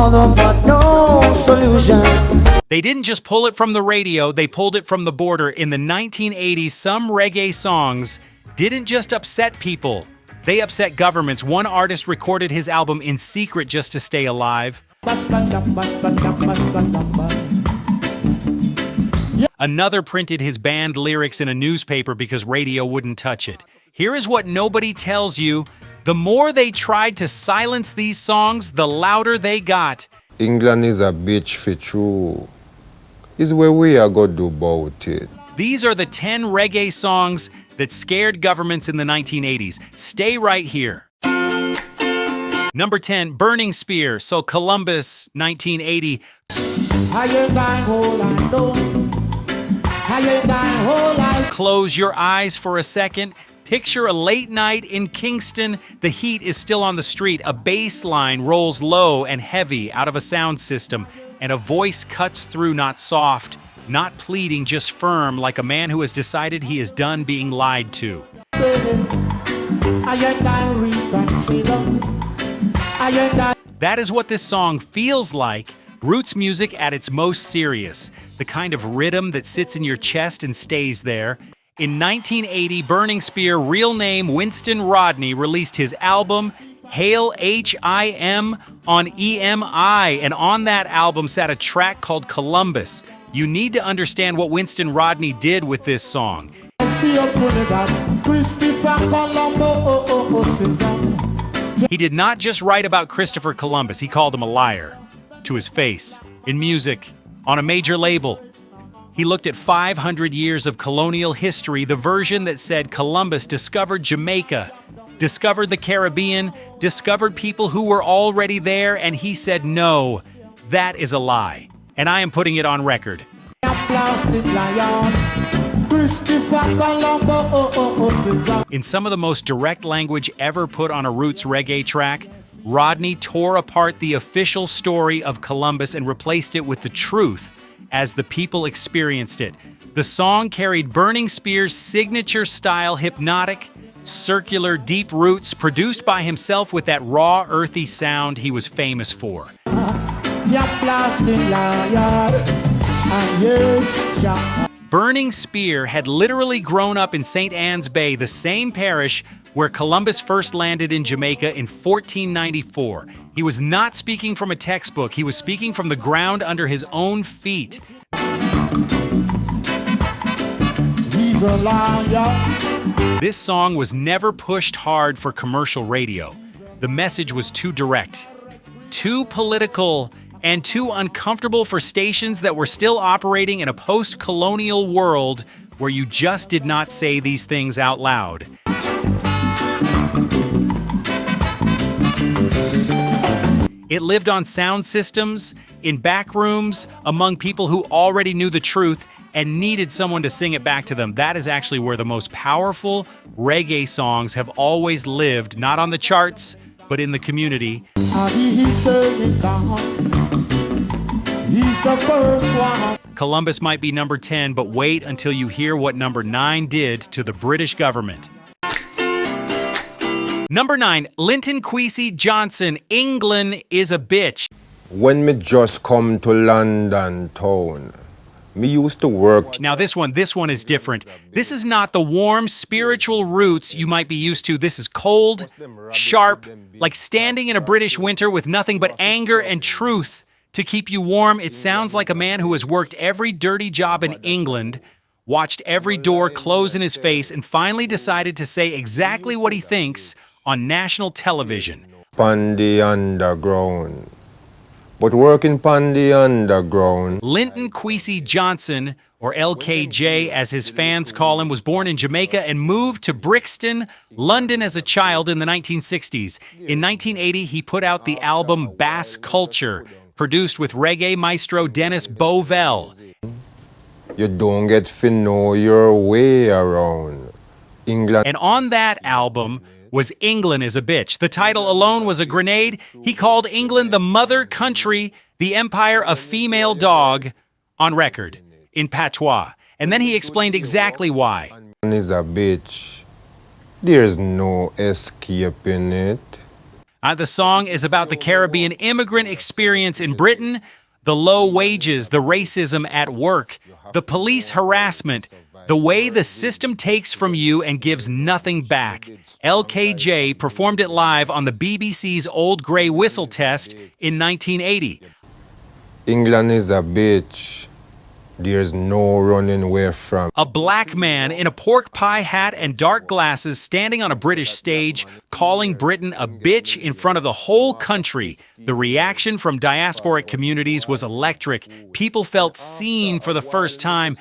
order, but no solution. They didn't just pull it from the radio, they pulled it from the border. In the 1980s, some reggae songs didn't just upset people, they upset governments. One artist recorded his album in secret just to stay alive. Another printed his banned lyrics in a newspaper because radio wouldn't touch it. Here is what nobody tells you. The more they tried to silence these songs, the louder they got. England is a bitch for true. Is where we are going to do about it. These are the 10 reggae songs that scared governments in the 1980s. Stay right here. Number 10, Burning Spear. So Columbus, 1980. Close your eyes for a second. Picture a late night in Kingston. The heat is still on the street. A bass line rolls low and heavy out of a sound system, and a voice cuts through, not soft, not pleading, just firm, like a man who has decided he is done being lied to. That is what this song feels like. Roots music at its most serious, the kind of rhythm that sits in your chest and stays there. In 1980, Burning Spear, real name Winston Rodney, released his album, Hail H.I.M. on EMI, and on that album sat a track called Columbus. You need to understand what Winston Rodney did with this song. He did not just write about Christopher Columbus, he called him a liar. To his face, in music, on a major label. He looked at 500 years of colonial history, the version that said Columbus discovered Jamaica, discovered the Caribbean, discovered people who were already there, and he said, no, that is a lie. And I am putting it on record. In some of the most direct language ever put on a Roots reggae track, Rodney tore apart the official story of Columbus and replaced it with the truth as the people experienced it. The song carried Burning Spear's signature style, hypnotic, circular, deep roots, produced by himself with that raw, earthy sound he was famous for. Burning Spear had literally grown up in St. Ann's Bay, the same parish where Columbus first landed in Jamaica in 1494. He was not speaking from a textbook, he was speaking from the ground under his own feet. He's a liar. This song was never pushed hard for commercial radio. The message was too direct, too political, and too uncomfortable for stations that were still operating in a post-colonial world where you just did not say these things out loud. It lived on sound systems, in back rooms, among people who already knew the truth and needed someone to sing it back to them. That is actually where the most powerful reggae songs have always lived, not on the charts, but in the community. Columbus might be number 10, but wait until you hear what number 9 did to the British government. Number 9, Linton Kwesi Johnson, England is a bitch. When me just come to London town, me used to work. Now this one is different. This is not the warm spiritual roots you might be used to. This is cold, sharp, like standing in a British winter with nothing but anger and truth to keep you warm. It sounds like a man who has worked every dirty job in England, watched every door close in his face, and finally decided to say exactly what he thinks on national television. Pon the underground. But working pon the underground. Linton Kwesi Johnson, or LKJ as his fans call him, was born in Jamaica and moved to Brixton, London as a child in the 1960s. In 1980, he put out the album Bass Culture, produced with reggae maestro Dennis Bovell. You don't get to know your way around England. And on that album was England is a Bitch. The title alone was a grenade. He called England the mother country, the empire of female dog, on record, in patois. And then he explained exactly why. Is a bitch. There's no escaping it. The song is about the Caribbean immigrant experience in Britain, the low wages, the racism at work, the police harassment, the way the system takes from you and gives nothing back. LKJ performed it live on the BBC's Old Grey Whistle Test in 1980. England is a bitch. There's no running away from. A black man in a pork pie hat and dark glasses standing on a British stage, calling Britain a bitch in front of the whole country. The reaction from diasporic communities was electric. People felt seen for the first time.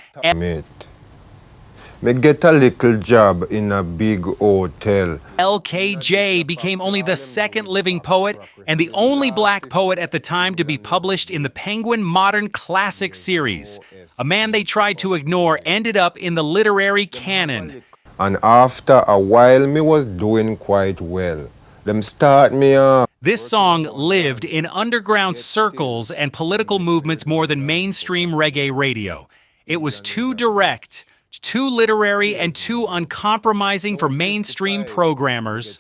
Me get a little job in a big hotel. LKJ became only the second living poet and the only black poet at the time to be published in the Penguin Modern Classic series. A man they tried to ignore ended up in the literary canon. And after a while, me was doing quite well. Them start me up. This song lived in underground circles and political movements more than mainstream reggae radio. It was too direct, too literary, and too uncompromising for mainstream programmers.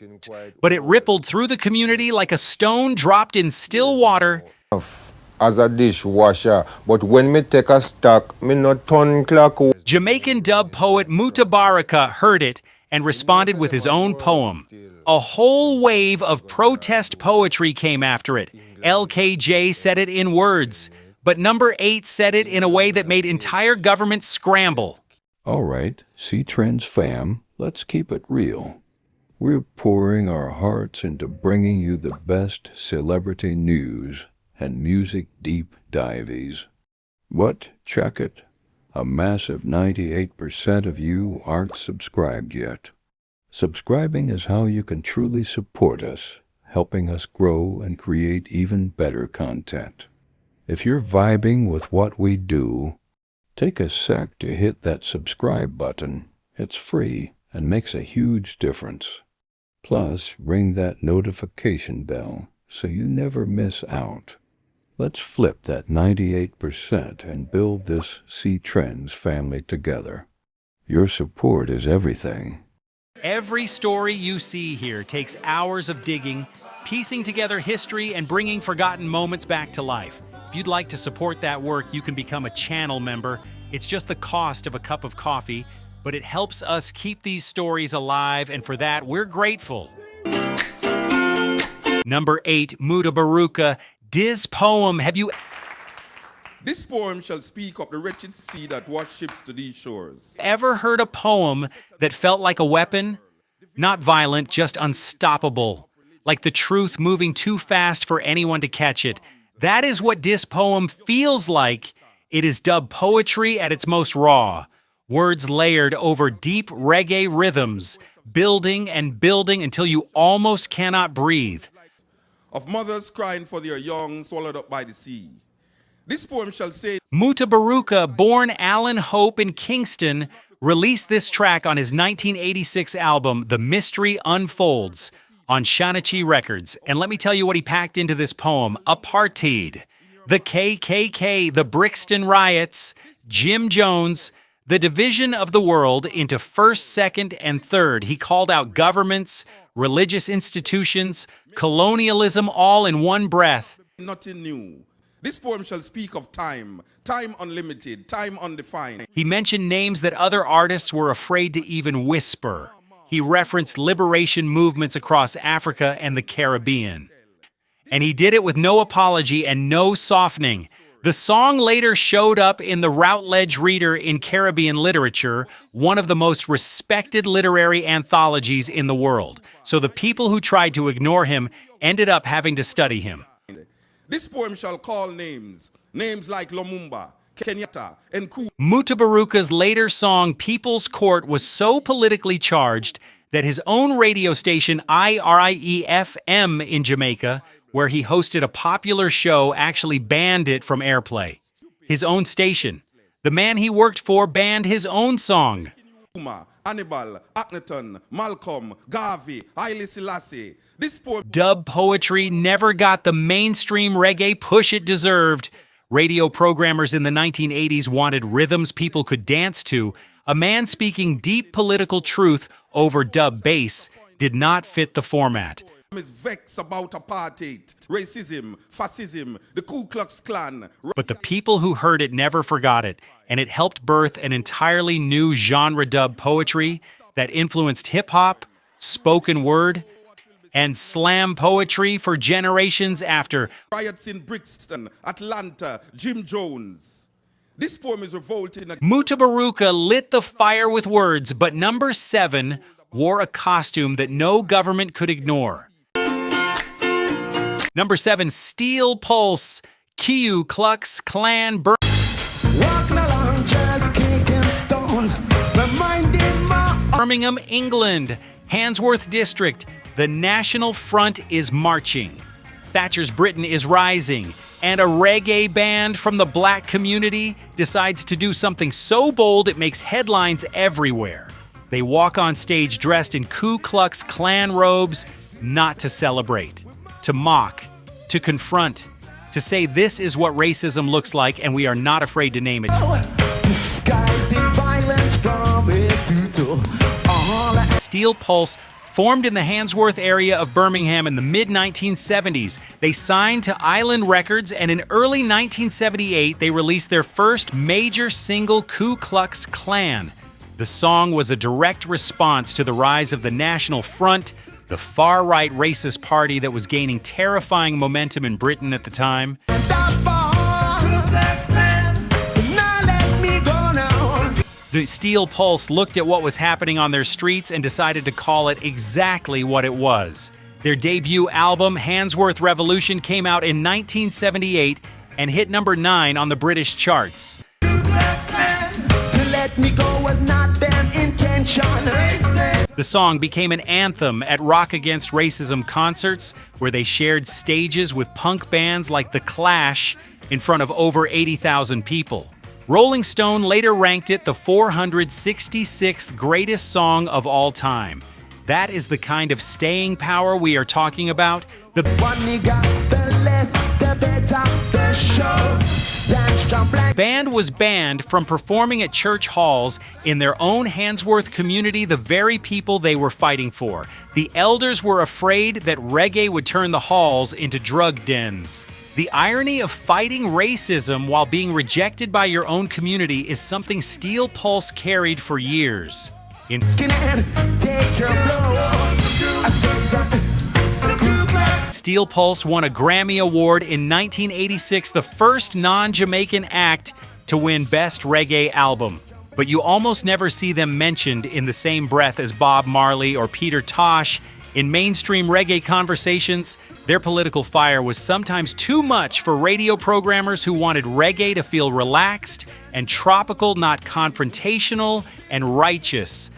But it rippled through the community like a stone dropped in still water. As a dishwasher, but when me take a stock, me not turn clock. Jamaican dub poet Mutabaruka heard it and responded with his own poem. A whole wave of protest poetry came after it. LKJ said it in words, but Number 8 said it in a way that made entire governments scramble. All right, C-Trends fam, let's keep it real. We're pouring our hearts into bringing you the best celebrity news and music deep dives. What? Check it. A massive 98% of you aren't subscribed yet. Subscribing is how you can truly support us, helping us grow and create even better content. If you're vibing with what we do, take a sec to hit that subscribe button. It's free and makes a huge difference. Plus, ring that notification bell so you never miss out. Let's flip that 98% and build this C-Trends family together. Your support is everything. Every story you see here takes hours of digging, piecing together history and bringing forgotten moments back to life. If you'd like to support that work, you can become a channel member. It's just the cost of a cup of coffee, but it helps us keep these stories alive, and for that, we're grateful. Number 8, Mutabaruka, Diz poem. Have you This poem shall speak of the wretched sea that washed ships to these shores. ever heard a poem that felt like a weapon? Not violent, just unstoppable. Like the truth moving too fast for anyone to catch it. That is what Diz poem feels like. It is dub poetry at its most raw. Words layered over deep reggae rhythms, building and building until you almost cannot breathe. Of mothers crying for their young swallowed up by the sea. This poem shall say, Mutabaruka, born Alan Hope in Kingston, released this track on his 1986 album, The Mystery Unfolds, on Shanachi Records. And let me tell you what he packed into this poem. Apartheid, the KKK, the Brixton riots, Jim Jones, the division of the world into first, second, and third. He called out governments, religious institutions, colonialism all in one breath. nothing new. This poem shall speak of time, time unlimited, time undefined. He mentioned names that other artists were afraid to even whisper. He referenced liberation movements across Africa and the Caribbean. And he did it with no apology and no softening. The song later showed up in the Routledge Reader in Caribbean Literature, one of the most respected literary anthologies in the world. So the people who tried to ignore him ended up having to study him. This poem shall call names, names like Lumumba, Kenyatta, and Ku. Mutabaruka's later song, People's Court, was so politically charged that his own radio station, IRIE-FM in Jamaica, where he hosted a popular show, actually banned it from airplay. His own station. The man he worked for banned his own song. Hannibal, Akhenaton, Malcolm, Garvey, Haile Selassie. This poem Dub poetry never got the mainstream reggae push it deserved. Radio programmers in the 1980s wanted rhythms people could dance to. A man speaking deep political truth over dub bass did not fit the format. is vexed about apartheid, racism, fascism, the Ku Klux Klan. But the people who heard it never forgot it, and it helped birth an entirely new genre dub poetry that influenced hip-hop, spoken word, and slam poetry for generations after. Riots in Brixton, Atlanta, Jim Jones. This poem is revolting. Mutabaruka lit the fire with words, but number 7 wore a costume that no government could ignore. Number 7, Steel Pulse, Ku Klux Klan. Walking along, just kicking stones, reminding my Birmingham, England, Handsworth District, the National Front is marching. Thatcher's Britain is rising, and a reggae band from the black community decides to do something so bold it makes headlines everywhere. They walk on stage dressed in Ku Klux Klan robes, not to celebrate, to mock, to confront, to say this is what racism looks like and we are not afraid to name it. disguised in violence from head to toe. All Steel Pulse formed in the Handsworth area of Birmingham in the mid-1970s. They signed to Island Records, and in early 1978, they released their first major single, Ku Klux Klan. The song was a direct response to the rise of the National Front, the far-right racist party that was gaining terrifying momentum in Britain at the time. The Steel Pulse looked at what was happening on their streets and decided to call it exactly what it was. Their debut album, Handsworth Revolution, came out in 1978 and hit number 9 on the British charts. let me go was not their intention. The song became an anthem at Rock Against Racism concerts, where they shared stages with punk bands like The Clash in front of over 80,000 people. Rolling Stone later ranked it the 466th greatest song of all time. That is the kind of staying power we are talking about. The band was banned from performing at church halls in their own Handsworth community, the very people they were fighting for. The elders were afraid that reggae would turn the halls into drug dens. The irony of fighting racism while being rejected by your own community is something Steel Pulse carried for years. Steel Pulse won a Grammy Award in 1986, the first non-Jamaican act to win Best Reggae Album. But you almost never see them mentioned in the same breath as Bob Marley or Peter Tosh. In mainstream reggae conversations, their political fire was sometimes too much for radio programmers who wanted reggae to feel relaxed and tropical, not confrontational and righteous.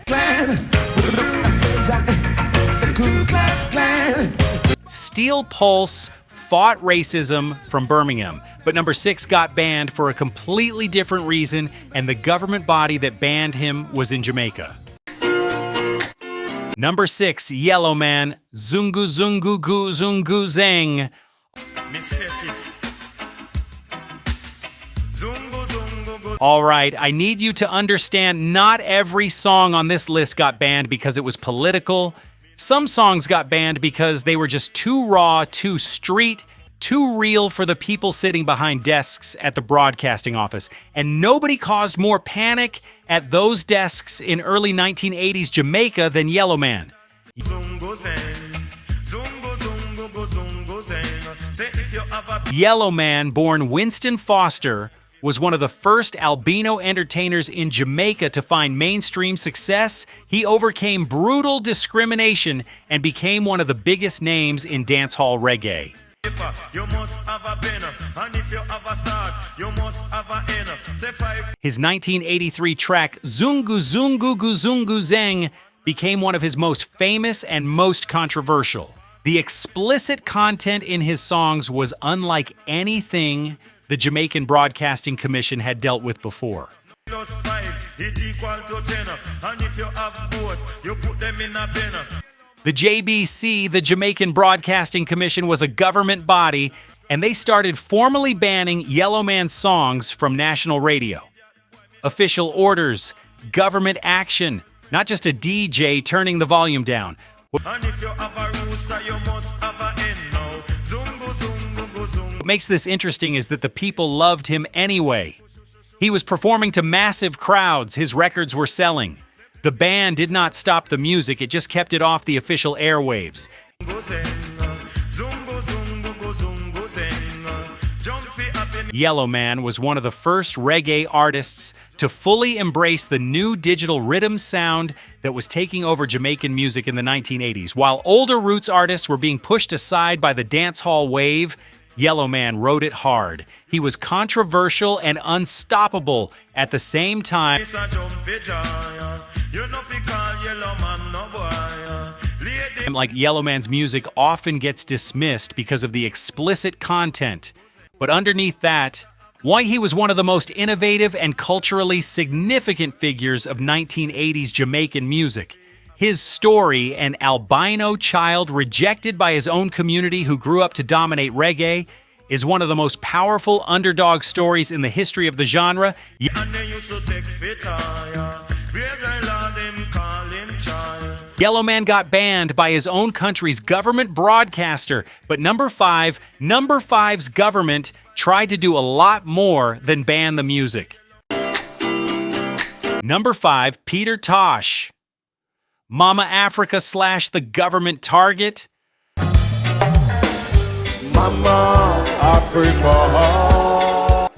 Steel Pulse fought racism from Birmingham, but number 6 got banned for a completely different reason, and the government body that banned him was in Jamaica. Number 6, Yellowman, Zungguzungguguzeng. All right, I need you to understand not every song on this list got banned because it was political. Some songs got banned because they were just too raw, too street, too real for the people sitting behind desks at the broadcasting office. And nobody caused more panic at those desks in early 1980s Jamaica than Yellowman. Yellowman, born Winston Foster, was one of the first albino entertainers in Jamaica to find mainstream success. He overcame brutal discrimination and became one of the biggest names in dancehall reggae. His 1983 track Zungguzungguguzeng became one of his most famous and most controversial. The explicit content in his songs was unlike anything the Jamaican Broadcasting Commission had dealt with before. The JBC, the Jamaican Broadcasting Commission, was a government body, and they started formally banning Yellowman songs from national radio. Official orders, government action, not just a DJ turning the volume down. And if you have a rooster, you must have a hen now. Zungguzungguguzeng. What makes this interesting is that the people loved him anyway. He was performing to massive crowds, his records were selling. The band did not stop the music, it just kept it off the official airwaves. Yellowman was one of the first reggae artists to fully embrace the new digital rhythm sound that was taking over Jamaican music in the 1980s. While older roots artists were being pushed aside by the dancehall wave, Yellowman rode it hard. He was controversial and unstoppable at the same time. Like Yellowman's music often gets dismissed because of the explicit content. But underneath that, why he was one of the most innovative and culturally significant figures of 1980s Jamaican music. His story, an albino child rejected by his own community who grew up to dominate reggae, is one of the most powerful underdog stories in the history of the genre. Yellowman got banned by his own country's government broadcaster, but Number 5's government tried to do a lot more than ban the music. Number 5, Peter Tosh. Mama Africa / the government target. Mama Africa.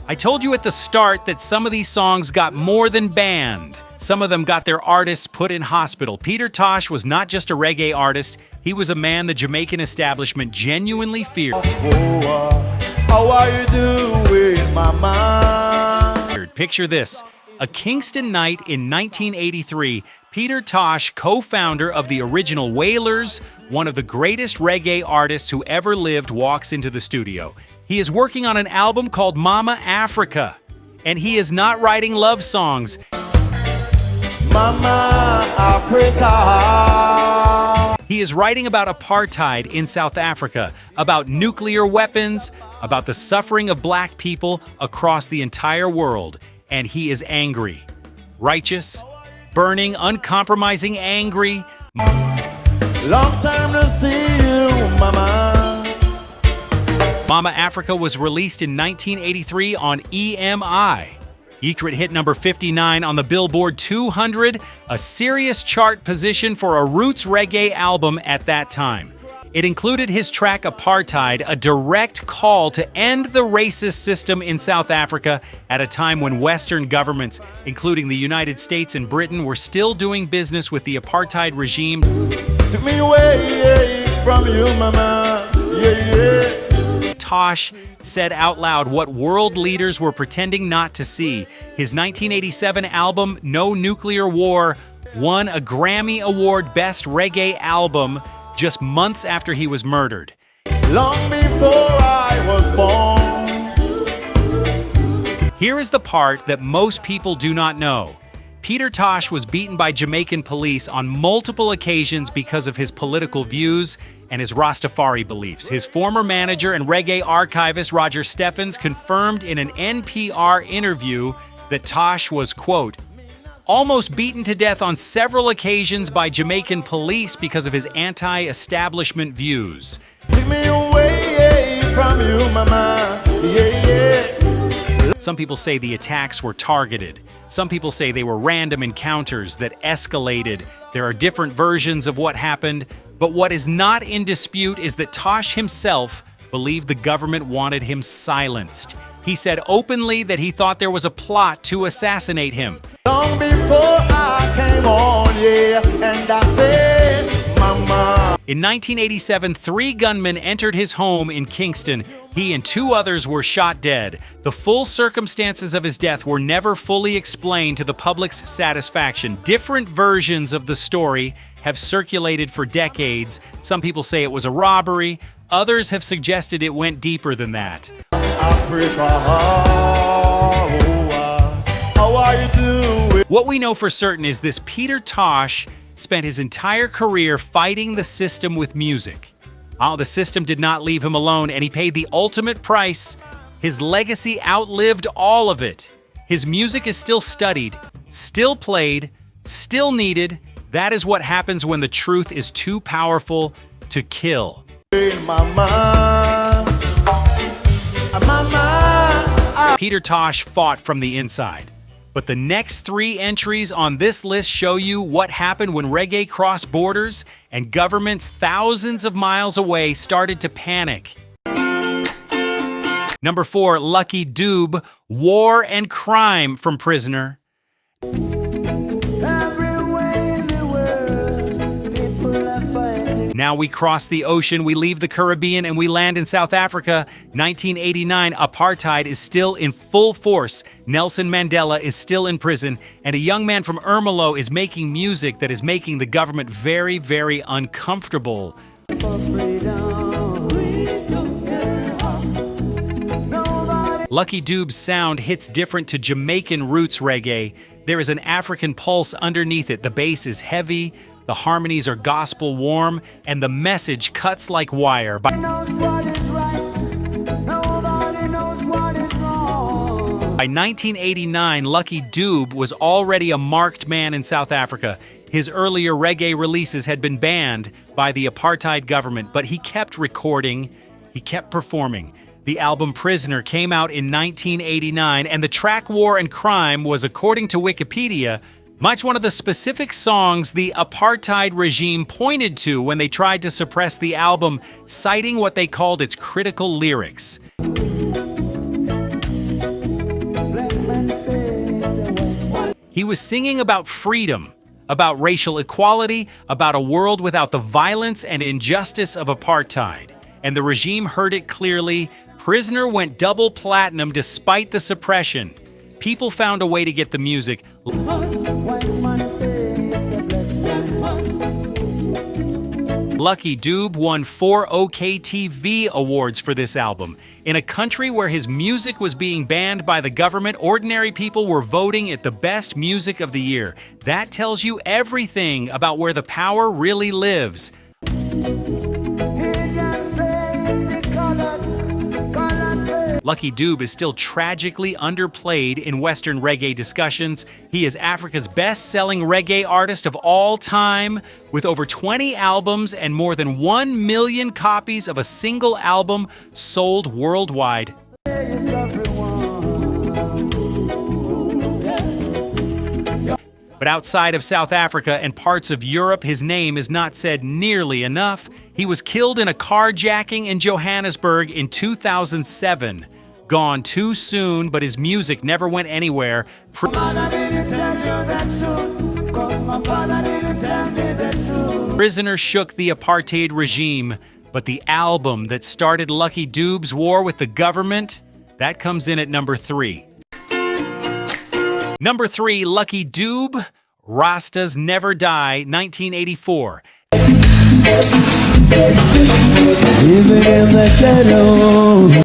I told you at the start that some of these songs got more than banned. Some of them got their artists put in hospital. Peter Tosh was not just a reggae artist, he was a man the Jamaican establishment genuinely feared. How are you doing, mama? Picture this. A Kingston night in 1983, Peter Tosh, co-founder of the original Wailers, one of the greatest reggae artists who ever lived, walks into the studio. He is working on an album called Mama Africa, and he is not writing love songs. Mama Africa. He is writing about apartheid in South Africa, about nuclear weapons, about the suffering of black people across the entire world. And he is angry. Righteous, burning, uncompromising, angry. Long time to see you, mama. Mama Africa was released in 1983 on EMI. Ekrit hit number 59 on the Billboard 200, a serious chart position for a roots reggae album at that time. It included his track Apartheid, a direct call to end the racist system in South Africa at a time when Western governments, including the United States and Britain, were still doing business with the apartheid regime. Took me away from you, mama. Yeah. Tosh said out loud what world leaders were pretending not to see. His 1987 album, No Nuclear War, won a Grammy Award Best Reggae Album just months after he was murdered. Long before I was born. Here is the part that most people do not know. Peter Tosh was beaten by Jamaican police on multiple occasions because of his political views and his Rastafari beliefs. His former manager and reggae archivist Roger Steffens confirmed in an NPR interview that Tosh was, quote, almost beaten to death on several occasions by Jamaican police because of his anti-establishment views. Take me away from you, mama. Yeah. Some people say the attacks were targeted. Some people say they were random encounters that escalated. There are different versions of what happened, but what is not in dispute is that Tosh himself believed the government wanted him silenced. He said openly that he thought there was a plot to assassinate him. Long before I came on, yeah, and I said, mama. In 1987, 3 gunmen entered his home in Kingston. He and 2 others were shot dead. The full circumstances of his death were never fully explained to the public's satisfaction. Different versions of the story have circulated for decades. Some people say it was a robbery. Others have suggested it went deeper than that. Africa, how are you doing? What we know for certain is this: Peter Tosh spent his entire career fighting the system with music. The system did not leave him alone, and he paid the ultimate price. His legacy outlived all of it. His music is still studied, still played, still needed. That is what happens when the truth is too powerful to kill. Peter Tosh fought from the inside. But the next 3 entries on this list show you what happened when reggae crossed borders and governments thousands of miles away started to panic. Number 4, Lucky Dube, War and Crime from Prisoner. Now we cross the ocean, we leave the Caribbean, and we land in South Africa. 1989, apartheid is still in full force. Nelson Mandela is still in prison, and a young man from Ermelo is making music that is making the government very, very uncomfortable. Lucky Dube's sound hits different to Jamaican roots reggae. There is an African pulse underneath it. The bass is heavy, the harmonies are gospel warm, and the message cuts like wire. By 1989, Lucky Dube was already a marked man in South Africa. His earlier reggae releases had been banned by the apartheid government, but he kept recording, he kept performing. The album Prisoner came out in 1989, and the track War and Crime was, according to Wikipedia, much one of the specific songs the apartheid regime pointed to when they tried to suppress the album, citing what they called its critical lyrics. He was singing about freedom, about racial equality, about a world without the violence and injustice of apartheid. And the regime heard it clearly. Prisoner went double platinum despite the suppression. People found a way to get the music. Lucky Dube won 4 OKTV awards for this album. In a country where his music was being banned by the government, ordinary people were voting it the best music of the year. That tells you everything about where the power really lives. Lucky Dube is still tragically underplayed in Western reggae discussions. He is Africa's best-selling reggae artist of all time, with over 20 albums and more than 1 million copies of a single album sold worldwide. But outside of South Africa and parts of Europe, his name is not said nearly enough. He was killed in a carjacking in Johannesburg in 2007. Gone too soon, but his music never went anywhere. Prisoner shook the apartheid regime, but the album that started Lucky Dube's war with the government, that comes in at number 3. Number 3, Lucky Dube, Rastas Never Die, 1984.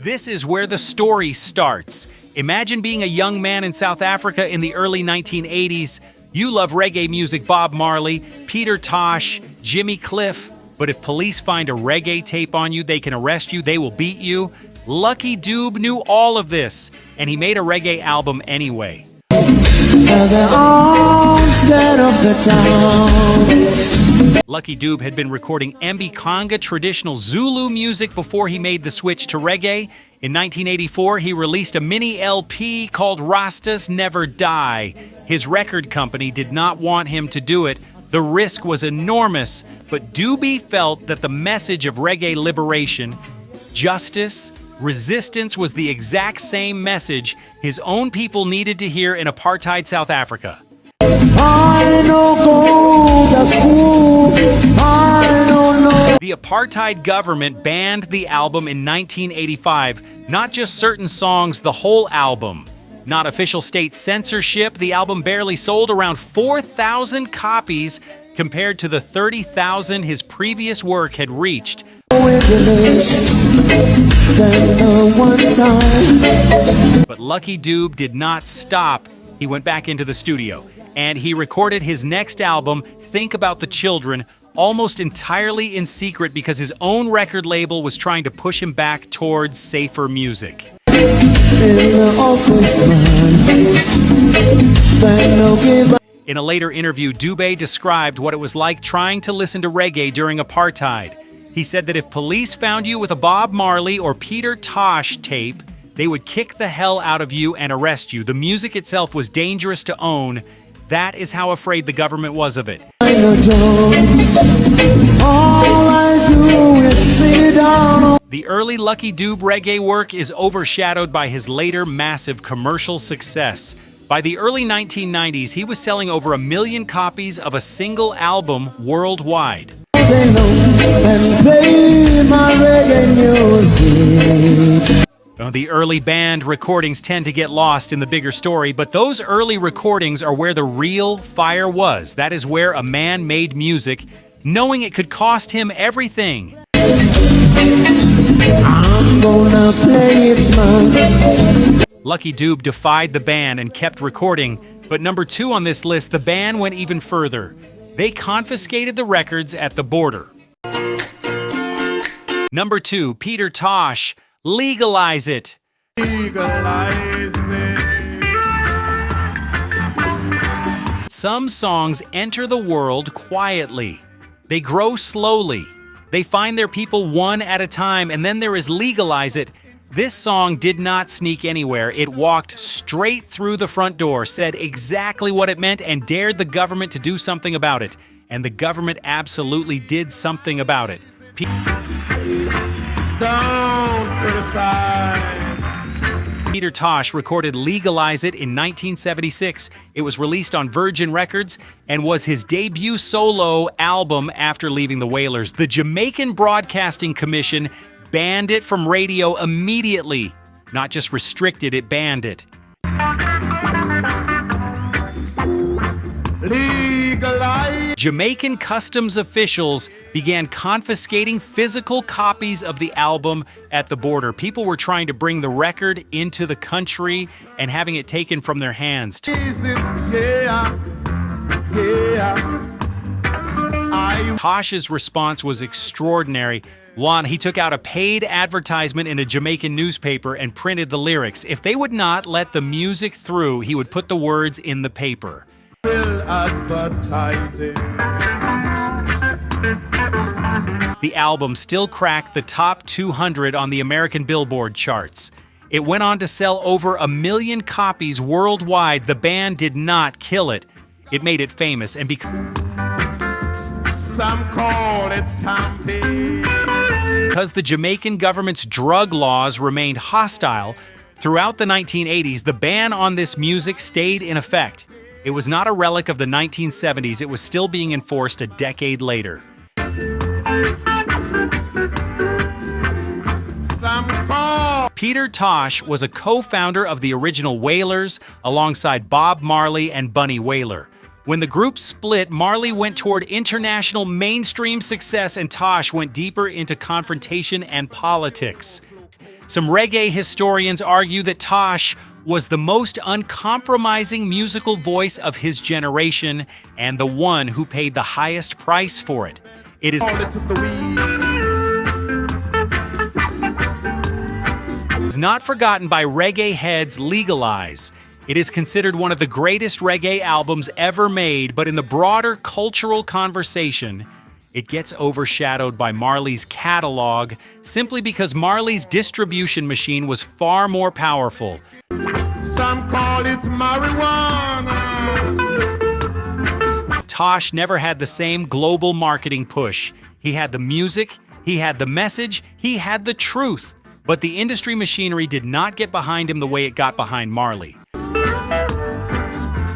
This is where the story starts. Imagine being a young man in South Africa in the early 1980s. You love reggae music, Bob Marley, Peter Tosh, Jimmy Cliff, but if police find a reggae tape on you, they can arrest you, they will beat you. Lucky Dube knew all of this, and he made a reggae album anyway. Lucky Dube had been recording Mbikanga traditional Zulu music before he made the switch to reggae. In 1984, he released a mini LP called Rastas Never Die. His record company did not want him to do it. The risk was enormous, but Dube felt that the message of reggae liberation, justice, resistance was the exact same message his own people needed to hear in apartheid South Africa. The apartheid government banned the album in 1985, not just certain songs, the whole album. Not official state censorship, the album barely sold around 4,000 copies compared to the 30,000 his previous work had reached. But Lucky Dube did not stop. He went back into the studio and he recorded his next album, Think About the Children, almost entirely in secret because his own record label was trying to push him back towards safer music. In a later interview, Dube described what it was like trying to listen to reggae during apartheid. He said that if police found you with a Bob Marley or Peter Tosh tape, they would kick the hell out of you and arrest you. The music itself was dangerous to own. That is how afraid the government was of it. The early Lucky Dube reggae work is overshadowed by his later massive commercial success. By the early 1990s, he was selling over 1 million copies of a single album worldwide. The early band recordings tend to get lost in the bigger story, but those early recordings are where the real fire was. That is where a man made music, knowing it could cost him everything. I'm gonna play it, man. Lucky Dube defied the ban and kept recording, but number 2 on this list, the ban went even further. They confiscated the records at the border. Number 2, Peter Tosh, Legalize It. Legalize it. Some songs enter the world quietly. They grow slowly. They find their people one at a time, and then there is Legalize It. This song did not sneak anywhere. It walked straight through the front door, said exactly what it meant, and dared the government to do something about it. And the government absolutely did something about it. Don't criticize. Peter Tosh recorded Legalize It in 1976. It was released on Virgin Records and was his debut solo album after leaving the Wailers. The Jamaican Broadcasting Commission banned it from radio immediately. Not just restricted, it banned it. Legalize. Jamaican customs officials began confiscating physical copies of the album at the border. People were trying to bring the record into the country and having it taken from their hands. Tosh's response was extraordinary. One, he took out a paid advertisement in a Jamaican newspaper and printed the lyrics. If they would not let the music through, he would put the words in the paper. Advertising. The album still cracked the top 200 on the American Billboard charts. It went on to sell over 1 million copies worldwide. The band did not kill it. It made it famous and Some call it tamping. because the Jamaican government's drug laws remained hostile throughout the 1980s, the ban on this music stayed in effect. It was not a relic of the 1970s. It was still being enforced a decade later. Peter Tosh was a co-founder of the original Wailers alongside Bob Marley and Bunny Wailer. When the group split, Marley went toward international mainstream success and Tosh went deeper into confrontation and politics. Some reggae historians argue that Tosh was the most uncompromising musical voice of his generation and the one who paid the highest price for it. It is not forgotten by reggae heads. Legalize. It is considered one of the greatest reggae albums ever made, but in the broader cultural conversation, it gets overshadowed by Marley's catalog simply because Marley's distribution machine was far more powerful. Some call it marijuana. Tosh never had the same global marketing push. He had the music, he had the message, he had the truth. But the industry machinery did not get behind him the way it got behind Marley.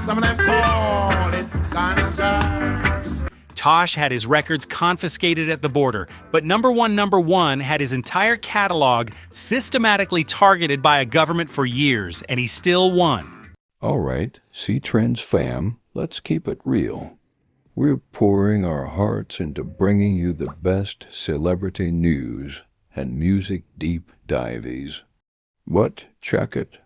Some of them call it ganja. Tosh had his records confiscated at the border, but Number One had his entire catalog systematically targeted by a government for years, and he still won. All right, C-Trends fam, let's keep it real. We're pouring our hearts into bringing you the best celebrity news and music deep dives. But check it.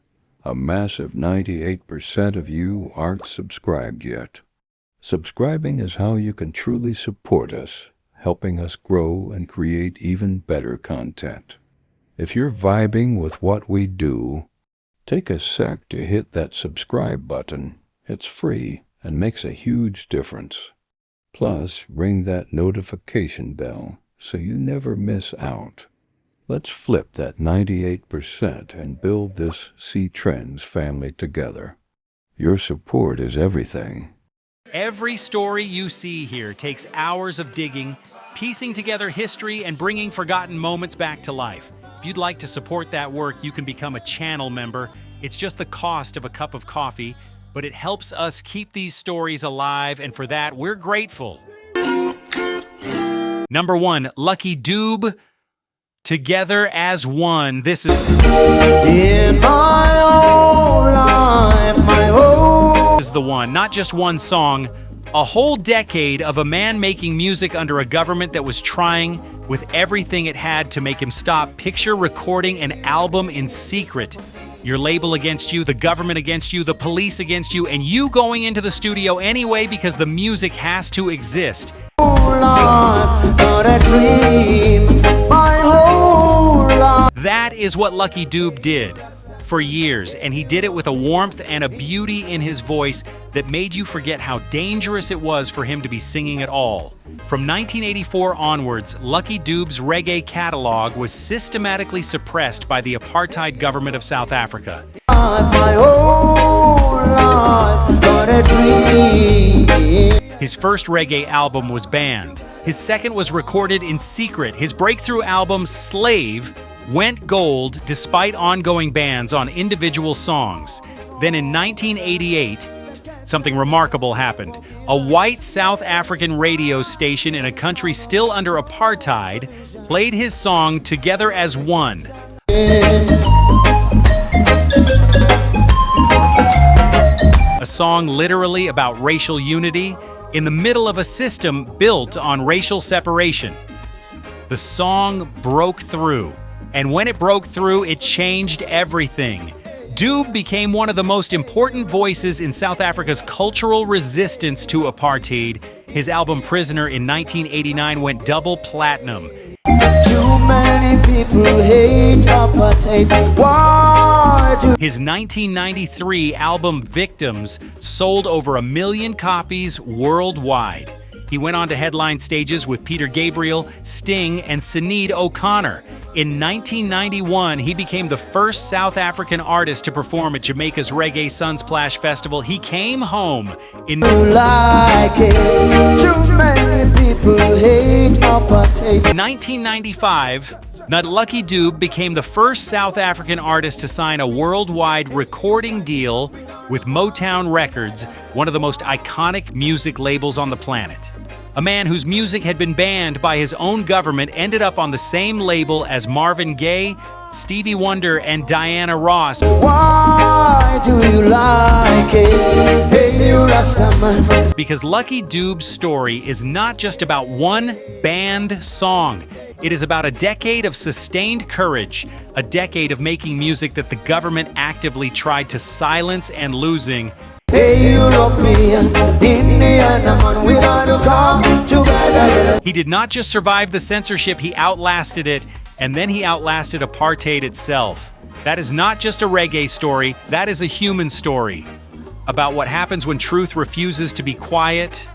A massive 98% of you aren't subscribed yet. Subscribing is how you can truly support us, helping us grow and create even better content. If you're vibing with what we do, take a sec to hit that subscribe button. It's free and makes a huge difference. Plus, ring that notification bell so you never miss out. Let's flip that 98% and build this C Trends family together. Your support is everything. Every story you see here takes hours of digging, piecing together history, and bringing forgotten moments back to life. If you'd like to support that work, you can become a channel member. It's just the cost of a cup of coffee, but it helps us keep these stories alive, and for that, we're grateful. Number 1, Lucky Dube, Together as One. This is In my whole life, my whole is the one, not just one song, a whole decade of a man making music under a government that was trying with everything it had to make him stop. Picture recording an album in secret. Your label against you, the government against you, the police against you, and you going into the studio anyway because the music has to exist. life, not a dream, my whole life. That is what Lucky Dube did for years, and he did it with a warmth and a beauty in his voice that made you forget how dangerous it was for him to be singing at all. From 1984 onwards, Lucky Dube's reggae catalog was systematically suppressed by the apartheid government of South Africa. My whole life, not a dream. His first reggae album was banned. His second was recorded in secret. His breakthrough album, Slave, went gold despite ongoing bans on individual songs. Then in 1988, something remarkable happened. A white South African radio station in a country still under apartheid played his song Together as One. A song literally about racial unity in the middle of a system built on racial separation. The song broke through, and when it broke through, it changed everything. Dube became one of the most important voices in South Africa's cultural resistance to apartheid. His album Prisoner in 1989 went double platinum. Too many people hate apartheid. Why do His 1993 album Victims sold over 1 million copies worldwide. He went on to headline stages with Peter Gabriel, Sting, and Sinead O'Connor. In 1991, he became the first South African artist to perform at Jamaica's Reggae Sunsplash Festival. He came home in you like it? Too many people hate apartheid. 1995. Lucky Dube became the first South African artist to sign a worldwide recording deal with Motown Records, one of the most iconic music labels on the planet. A man whose music had been banned by his own government ended up on the same label as Marvin Gaye, Stevie Wonder, and Diana Ross. Why do you like it? Hey, you Rastaman. Because Lucky Dube's story is not just about one banned song. It is about a decade of sustained courage, a decade of making music that the government actively tried to silence and losing. Hey, European, Indian, man, we gotta come together. He did not just survive the censorship, he outlasted it, and then he outlasted apartheid itself. That is not just a reggae story, that is a human story about what happens when truth refuses to be quiet